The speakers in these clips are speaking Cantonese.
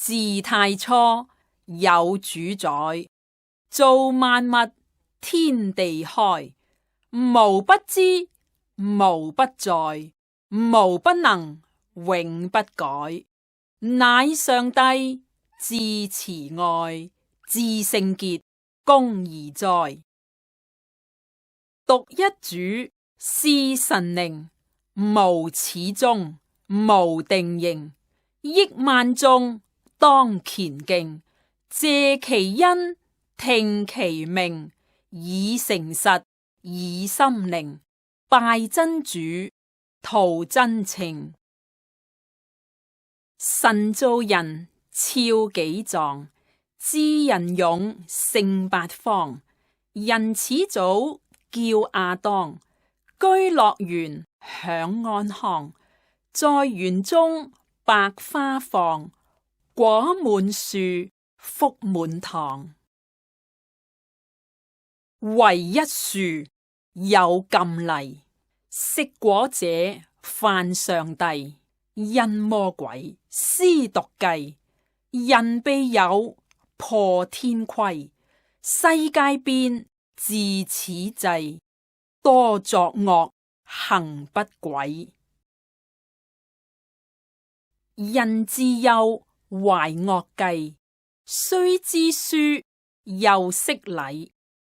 自太初有主宰，造萬物天地開，無不知，無不在，無不能，永不改。乃上帝至慈愛，至聖潔，公義哉。獨一主是神靈，無始終，無定形，億萬眾當虔敬，謝其恩，聽其命，以誠實，以心靈，拜真主，圖真情。神造人肖己狀，智人勇勝八方。人始祖叫亞當，居樂園享安康。在園中百花放，果滿樹，福滿堂。唯一樹有禁例，食果者犯上帝，因魔鬼施毒計，人被誘破天規，世界變自此際，多作惡行不軌。人自幼懷惡計，雖知書又識禮，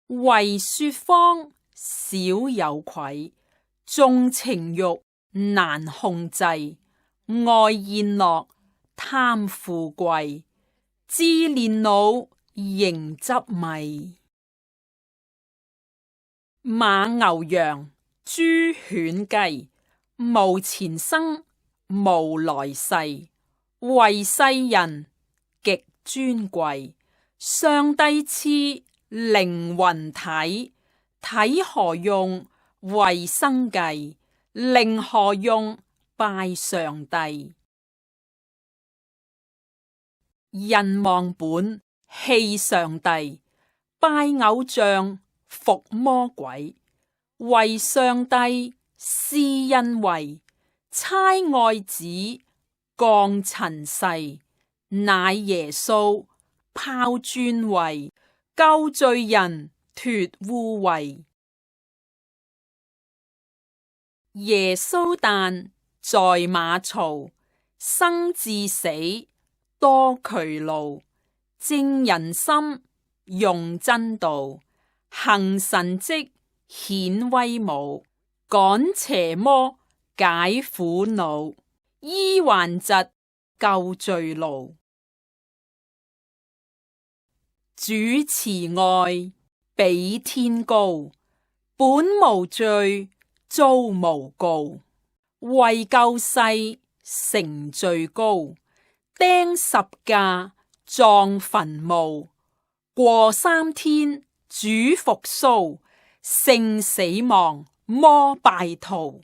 為說謊少有愧，縱情慾難控制，愛宴樂貪富貴，自年老仍執迷。馬牛羊豬犬雞，無前生無來世，為世人極尊貴。上帝賜靈魂體，體何用為生計，靈何用拜上帝。人忘本棄上帝，拜偶像服魔鬼，為上帝施恩惠，差愛子降塵世，乃耶穌拋尊位，救罪人脫污穢。耶穌誕在馬槽，生至死多劬勞，正人心用真道，行神蹟顯威武，趕邪魔解苦惱，醫患疾救罪勞。主慈愛比天高，本無罪遭無告，為救世成最高，釘十架葬墳墓，過3天主復蘇，勝死亡魔敗逃。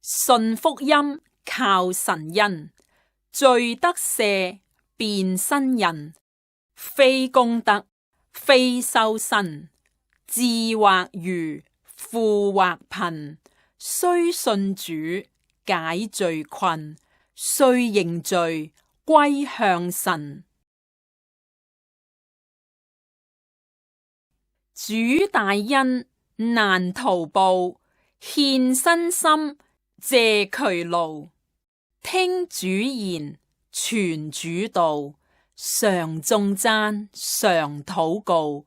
信福音靠神恩，罪得赦變新人，非功德非修身，智或愚富或貧，須信主解罪困，須認罪歸向神。主大恩難圖報，獻身心謝劬勞，聽主言傳主道，常頌讚常禱告，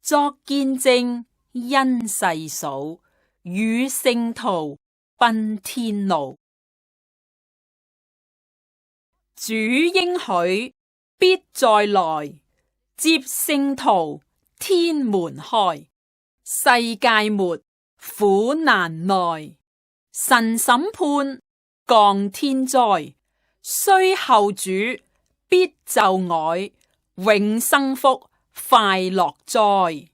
作見證因世數，與聖徒奔天路。主應許必再來，接聖徒天門開，世界末苦難耐，神審判降天災，須後主必就藹，永生福快樂哉。